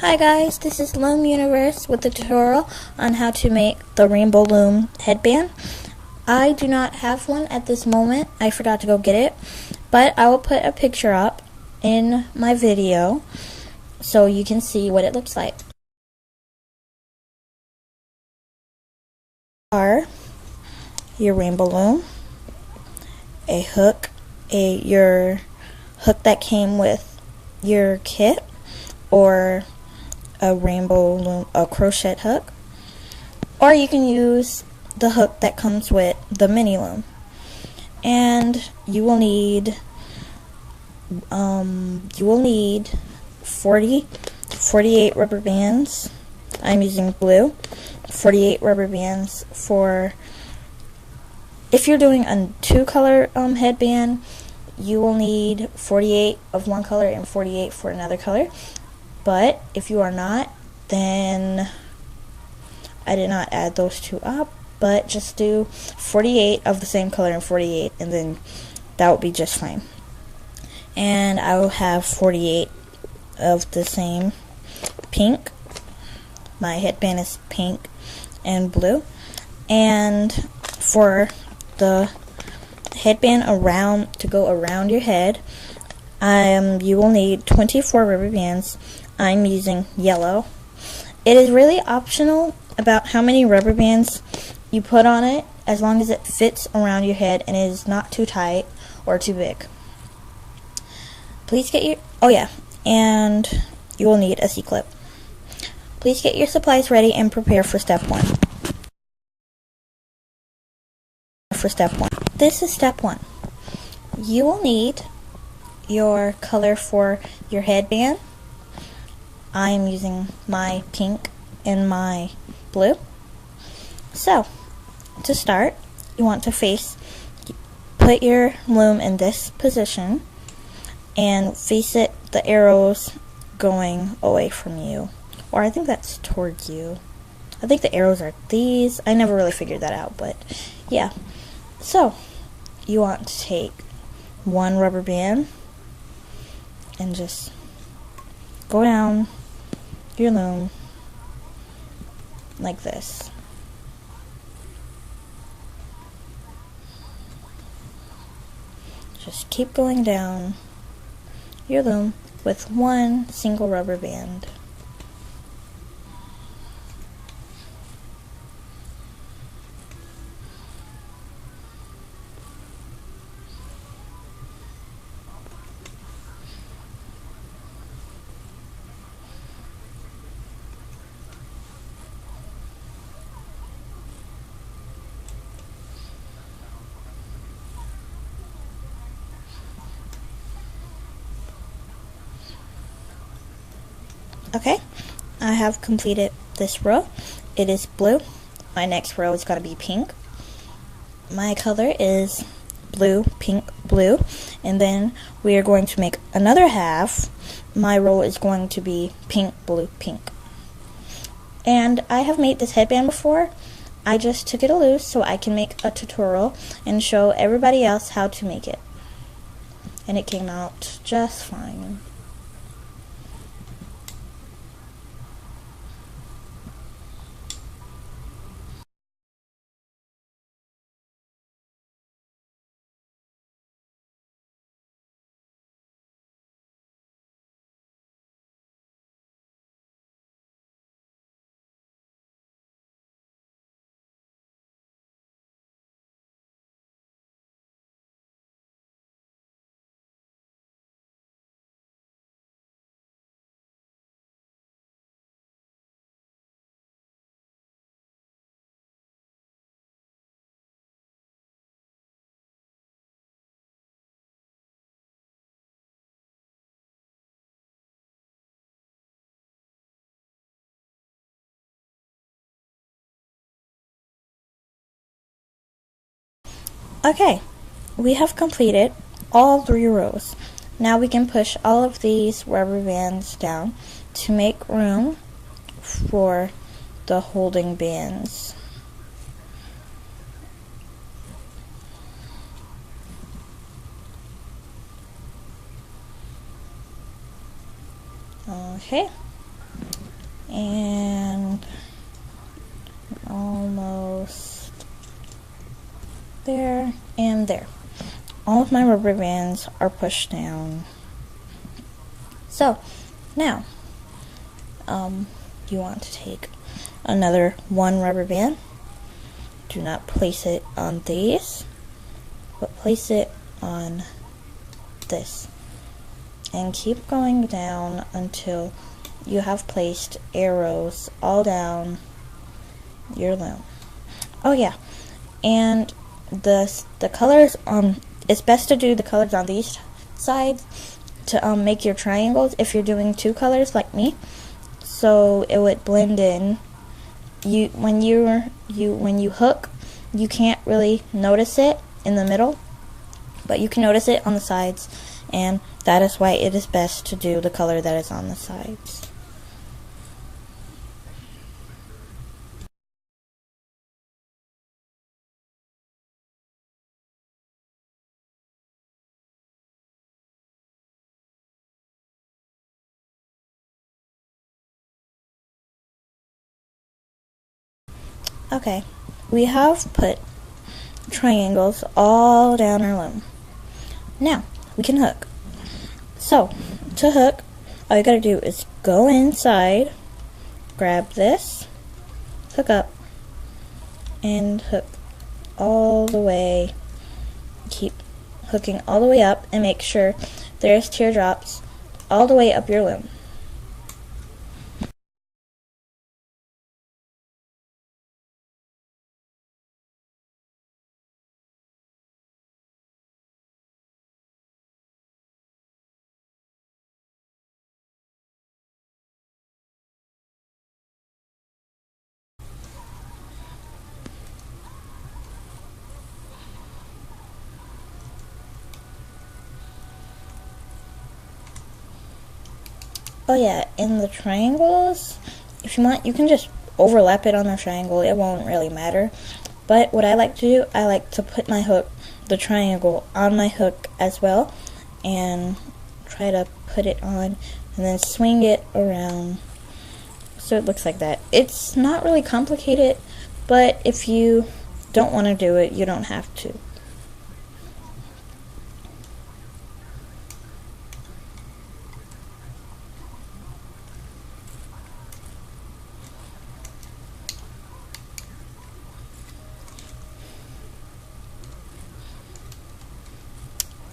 Hi guys, this is Loom Universe with a tutorial on how to make the Rainbow Loom headband. I do not have one at this moment. I forgot to go get it, but I will put a picture up in my video so you can see what it looks like. Are your Rainbow Loom, a hook, your hook that came with your kit, or a Rainbow Loom, a crochet hook, or you can use the hook that comes with the mini loom. And you will need 48 rubber bands. I'm using blue. 48 rubber bands for, if you're doing a two-color headband, you will need 48 of one color and 48 for another color. But if you are not, then I did not add those two up, but just do 48 of the same color and 48, and then that will be just fine. And I will have 48 of the same pink. My headband is pink and blue. And for the headband to go around your head, you will need 24 rubber bands. I'm using yellow. It is really optional about how many rubber bands you put on it, as long as it fits around your head and is not too tight or too big. Please get your, and you will need a C-clip. Please get your supplies ready and prepare for step 1. This is step 1. You will need your color for your headband. I'm using my pink and my blue. So, to start, you want to put your loom in this position and face it, the arrows going away from you. Or I think that's towards you. I think the arrows are these. I never really figured that out, but yeah. So, you want to take one rubber band and just go down your loom like this. Just keep going down your loom with one single rubber band. Okay, I have completed this row. It is blue. My next row is going to be pink. My color is blue, pink, blue. And then we are going to make another half. My row is going to be pink, blue, pink. And I have made this headband before. I just took it loose so I can make a tutorial and show everybody else how to make it. And it came out just fine. Okay, we have completed all 3 rows. Now we can push all of these rubber bands down to make room for the holding bands. Okay, and almost there and there. All of my rubber bands are pushed down. So now you want to take another one rubber band. Do not place it on these, but place it on this, and keep going down until you have placed arrows all down your loom. Oh yeah, and the colors, it's best to do the colors on these sides to make your triangles if you're doing two colors like me, so it would blend in. When you hook, you can't really notice it in the middle, but you can notice it on the sides, and that is why it is best to do the color that is on the sides. Okay, we have put triangles all down our loom. Now, we can hook. So, to hook, all you gotta do is go inside, grab this, hook up, and hook all the way. Keep hooking all the way up and make sure there's teardrops all the way up your loom. Oh yeah, in the triangles, if you want, you can just overlap it on the triangle. It won't really matter. But what I like to do, I like to put my hook, the triangle, on my hook as well, and try to put it on, and then swing it around so it looks like that. It's not really complicated, but if you don't want to do it, you don't have to.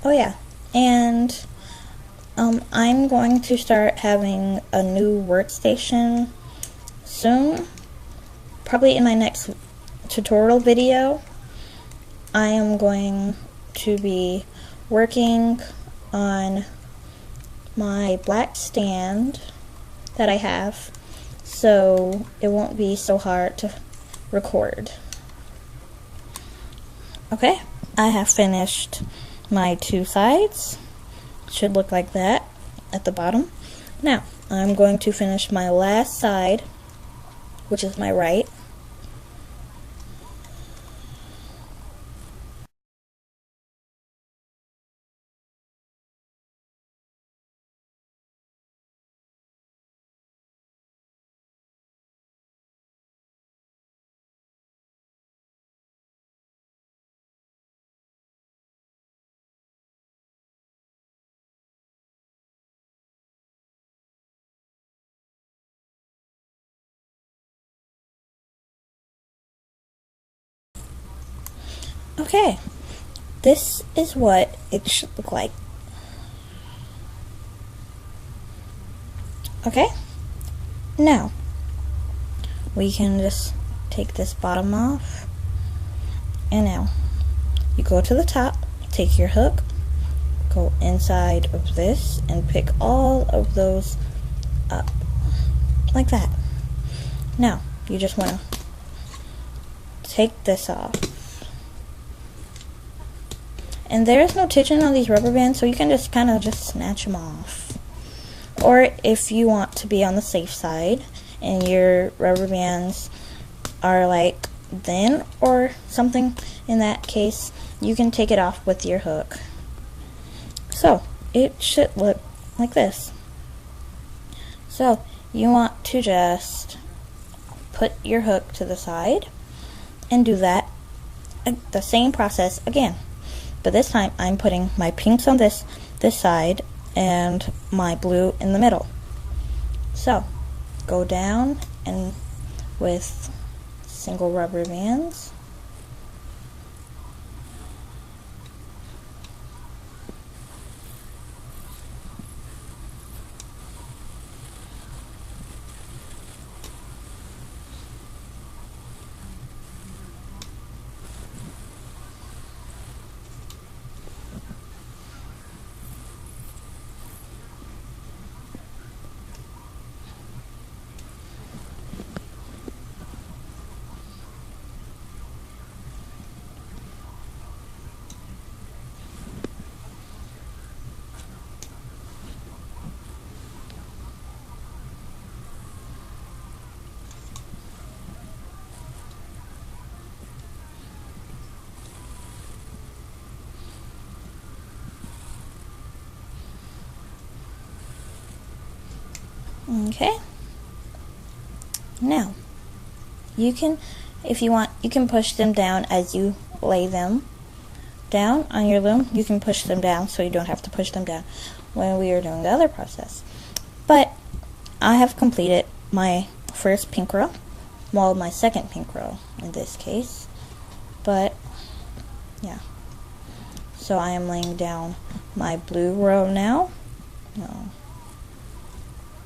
Oh yeah, and I'm going to start having a new workstation soon, probably in my next tutorial video. I am going to be working on my black stand that I have, so it won't be so hard to record. Okay, I have finished my two sides. Should look like that at the bottom. Now I'm going to finish my last side, which is my right. Okay, this is what it should look like. Okay, now we can just take this bottom off, and now you go to the top, take your hook, go inside of this, and pick all of those up like that. Now you just want to take this off. And there's no tension on these rubber bands, so you can just kind of just snatch them off. Or if you want to be on the safe side and your rubber bands are like thin or something, in that case, you can take it off with your hook. So it should look like this. So you want to just put your hook to the side and do that, the same process again. But this time I'm putting my pinks on this side and my blue in the middle. So go down and with single rubber bands. Okay. Now, you can, if you want, you can push them down as you lay them down on your loom. You can push them down so you don't have to push them down when we are doing the other process. But I have completed my first pink row, well, my second pink row in this case. But yeah, so I am laying down my blue row now. No.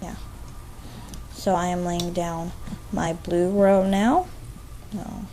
Yeah. So I am laying down my blue row now. No.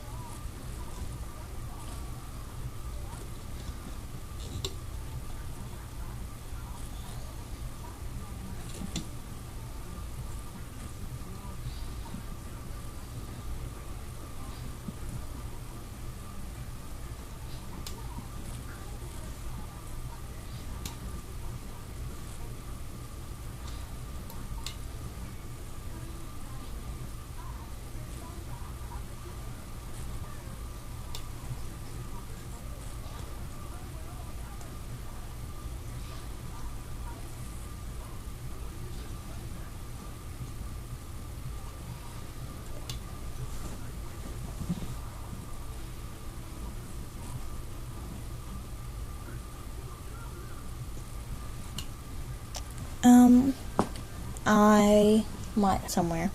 I might somewhere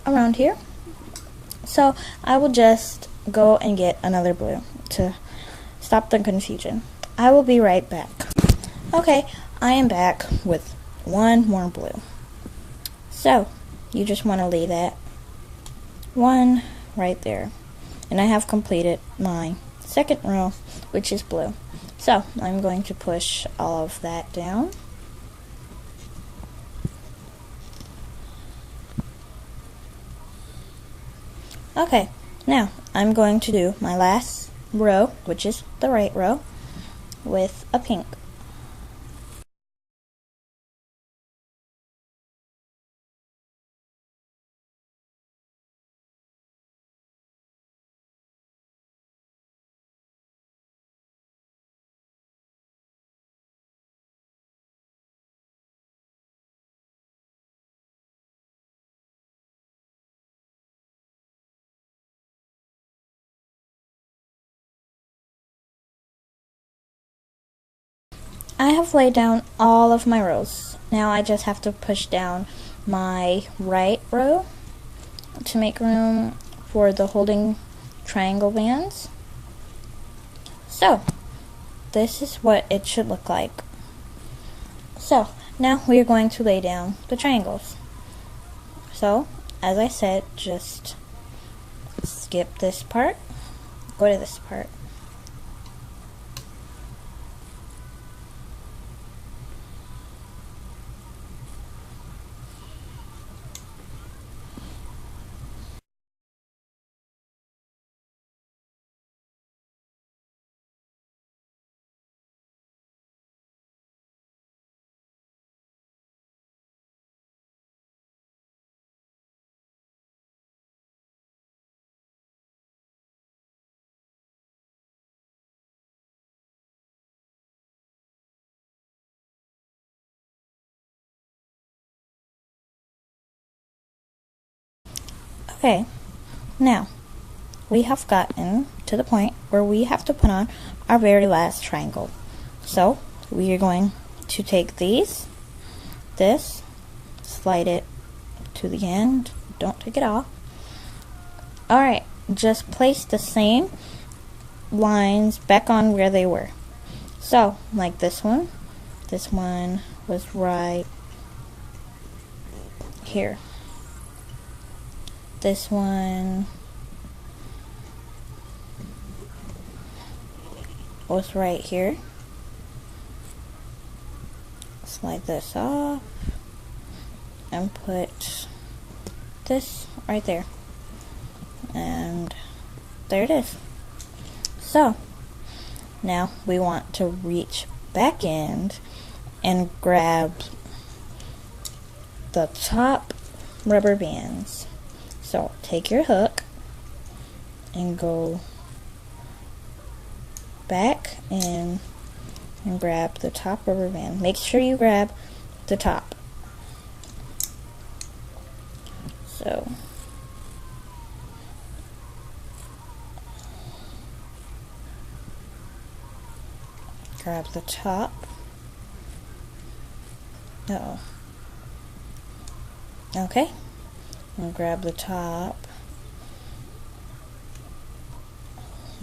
around here. So I will just go and get another blue to stop the confusion. I will be right back. Okay, I am back with one more blue. So you just want to lay that one right there. And I have completed my second row, which is blue. So I'm going to push all of that down. Okay, now I'm going to do my last row, which is the right row, with a pink. I have laid down all of my rows. Now I just have to push down my right row to make room for the holding triangle bands. So, this is what it should look like. So, now we are going to lay down the triangles. So, as I said, just skip this part, go to this part. Okay, now we have gotten to the point where we have to put on our very last triangle. So we are going to take this, slide it to the end, don't take it off. Alright, just place the same lines back on where they were. So, like this one was right here. This one was right here. Slide this off and put this right there. And there it is. So, now we want to reach back in and grab the top rubber bands. So take your hook and go back in and grab the top rubber band. Make sure you grab the top. So grab the top. Uh-oh. Okay. And grab the top.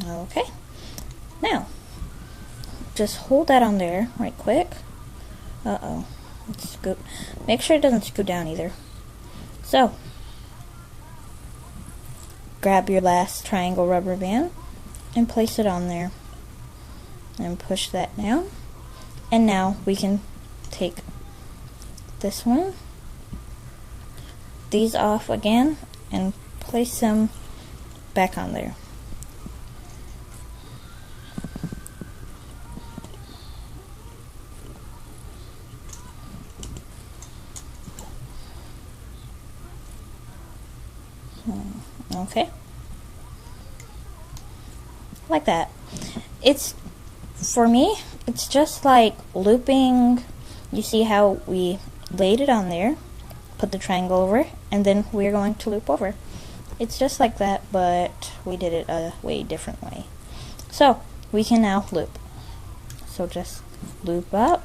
Okay. Now, just hold that on there right quick. Uh-oh. Let's scoot. Make sure it doesn't scoot down either. So, grab your last triangle rubber band and place it on there. And push that down. And now we can take this one, these off again, and place them back on there. Okay, like that. It's, for me, it's just like looping. You see how we laid it on there, put the triangle over, and then we're going to loop over. It's just like that, but we did it a way different way. So we can now loop. So just loop up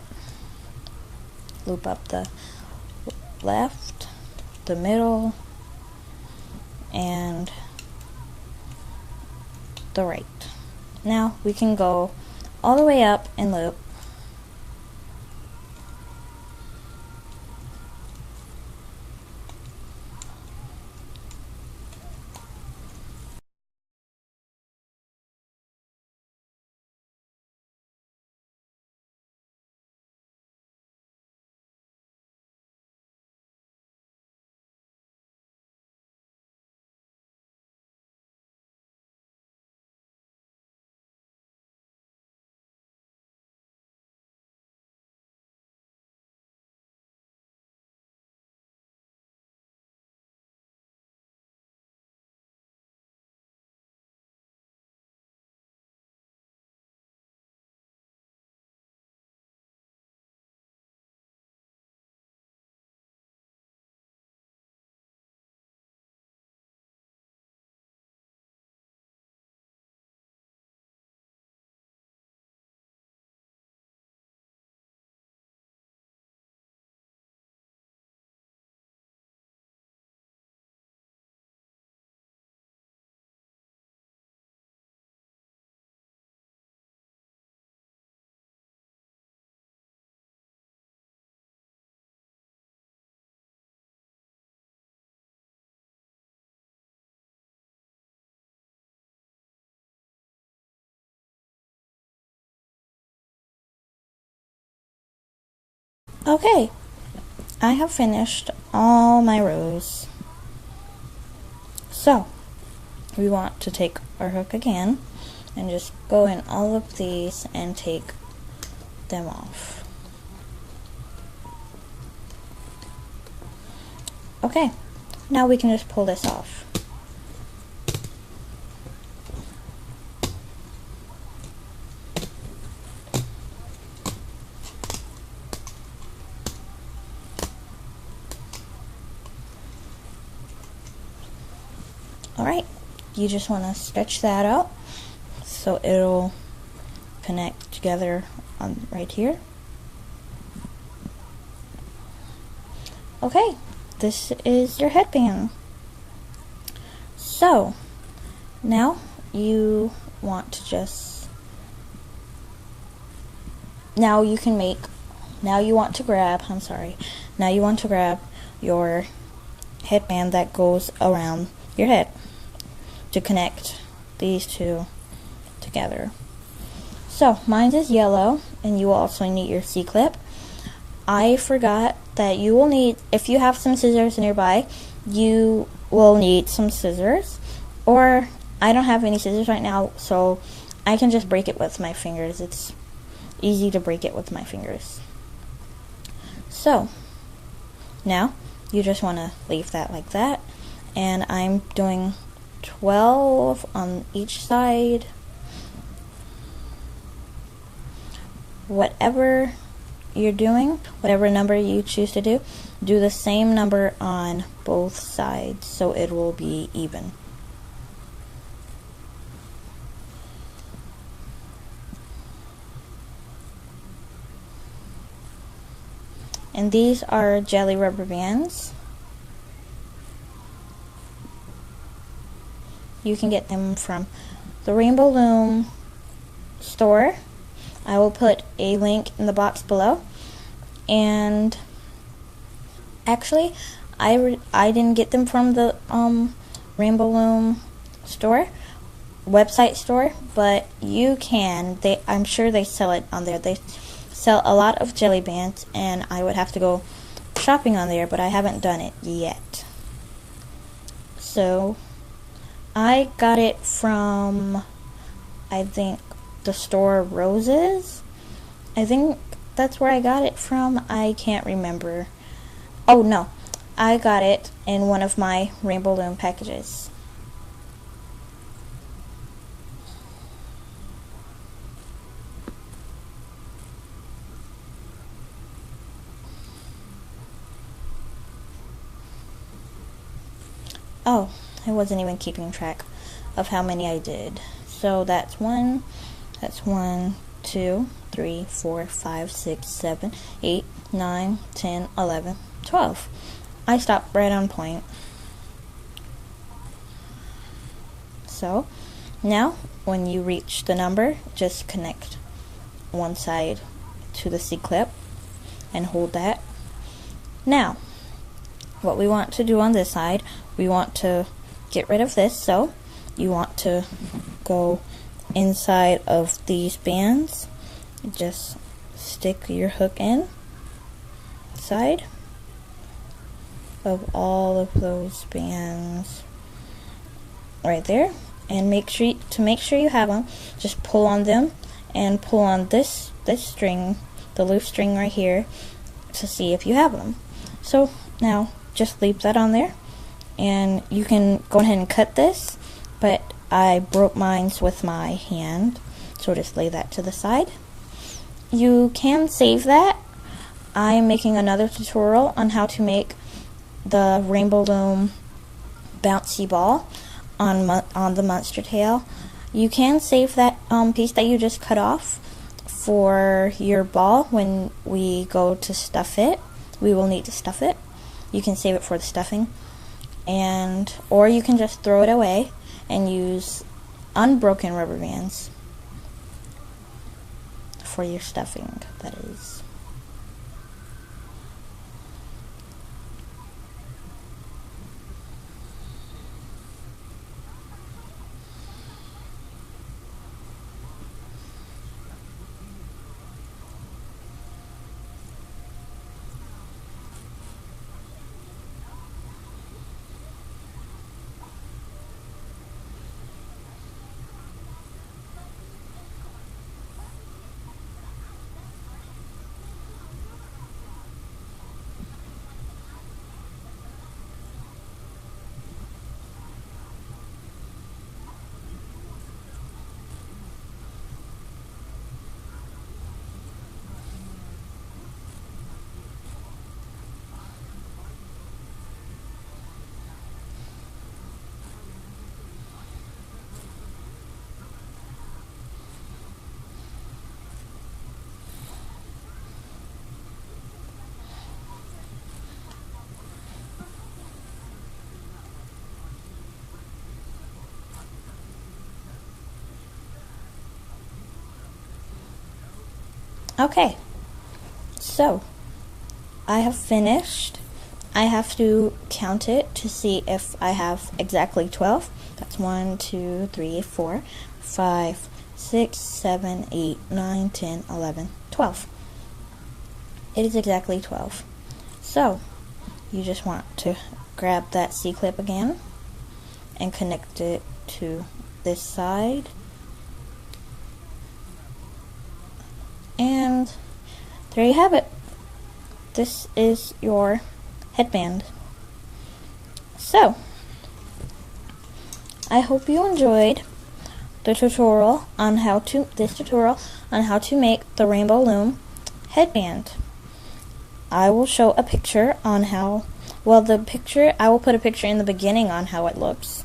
the left, the middle, and the right. Now we can go all the way up and loop. Okay, I have finished all my rows. So, we want to take our hook again and just go in all of these and take them off. Okay, now we can just pull this off. Alright, you just want to stretch that out so it'll connect together on right here. Okay, this is your headband. So now you want to just, now you want to grab your headband that goes around your head to connect these two together. So mine is yellow, and you will also need your C-clip. I forgot that you will need, if you have some scissors nearby, you will need some scissors, or I don't have any scissors right now, so I can just break it with my fingers. It's easy to break it with my fingers. So now you just want to leave that like that, and I'm doing 12 on each side. Whatever you're doing, whatever number you choose to do the same number on both sides so it will be even. And these are jelly rubber bands. You can get them from the Rainbow Loom store. I will put a link in the box below. And actually, I didn't get them from the Rainbow Loom store, website store, but you can. I'm sure they sell it on there. They sell a lot of jelly bands, and I would have to go shopping on there, but I haven't done it yet. So I got it from, I think, the store Roses. I think that's where I got it from. I can't remember. Oh no, I got it in one of my Rainbow Loom packages. Oh, I wasn't even keeping track of how many I did. So that's 1, 2, 3, 4, 5, 6, 7, 8, 9, 10, 11, 12. I stopped right on point. So now when you reach the number, just connect one side to the C-clip and hold that. Now what we want to do on this side, we want to get rid of this, so you want to go inside of these bands, just stick your hook in side of all of those bands right there, and make sure you have them, just pull on them and pull on this string, the loose string right here, to see if you have them. So now just leave that on there, and you can go ahead and cut this, but I broke mine with my hand, so just lay that to the side. You can save that. I'm making another tutorial on how to make the Rainbow Loom bouncy ball on the monster tail. You can save that piece that you just cut off for your ball when we go to stuff it. We will need to stuff it. You can save it for the stuffing, or you can just throw it away and use unbroken rubber bands for your stuffing, that is. Okay, so I have finished. I have to count it to see if I have exactly 12. That's 1, 2, 3, 4, 5, 6, 7, 8, 9, 10, 11, 12. It is exactly 12. So, you just want to grab that C-clip again and connect it to this side. And there you have it. This is your headband. So, I hope you enjoyed the tutorial on how to make the Rainbow Loom headband. I will show a picture on how, I will put a picture in the beginning on how it looks.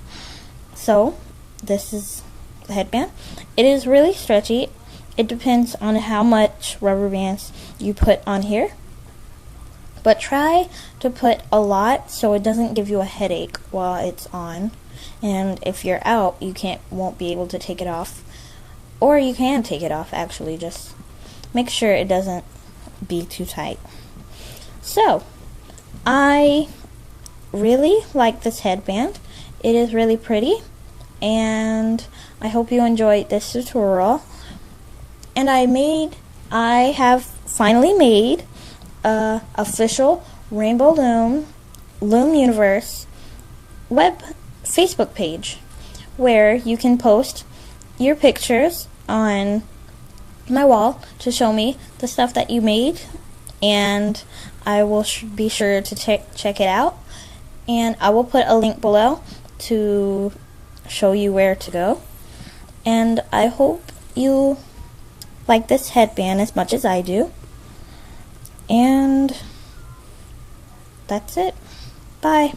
So, this is the headband. It is really stretchy. It depends on how much rubber bands you put on here. But try to put a lot so it doesn't give you a headache while it's on. And if you're out, you won't be able to take it off. Or you can take it off, actually. Just make sure it doesn't be too tight. So, I really like this headband. It is really pretty. And I hope you enjoyed this tutorial. And I have finally made a official Rainbow Loom Universe Facebook page where you can post your pictures on my wall to show me the stuff that you made, and I will be sure to check it out, and I will put a link below to show you where to go. And I hope you like this headband as much as I do. And that's it. Bye.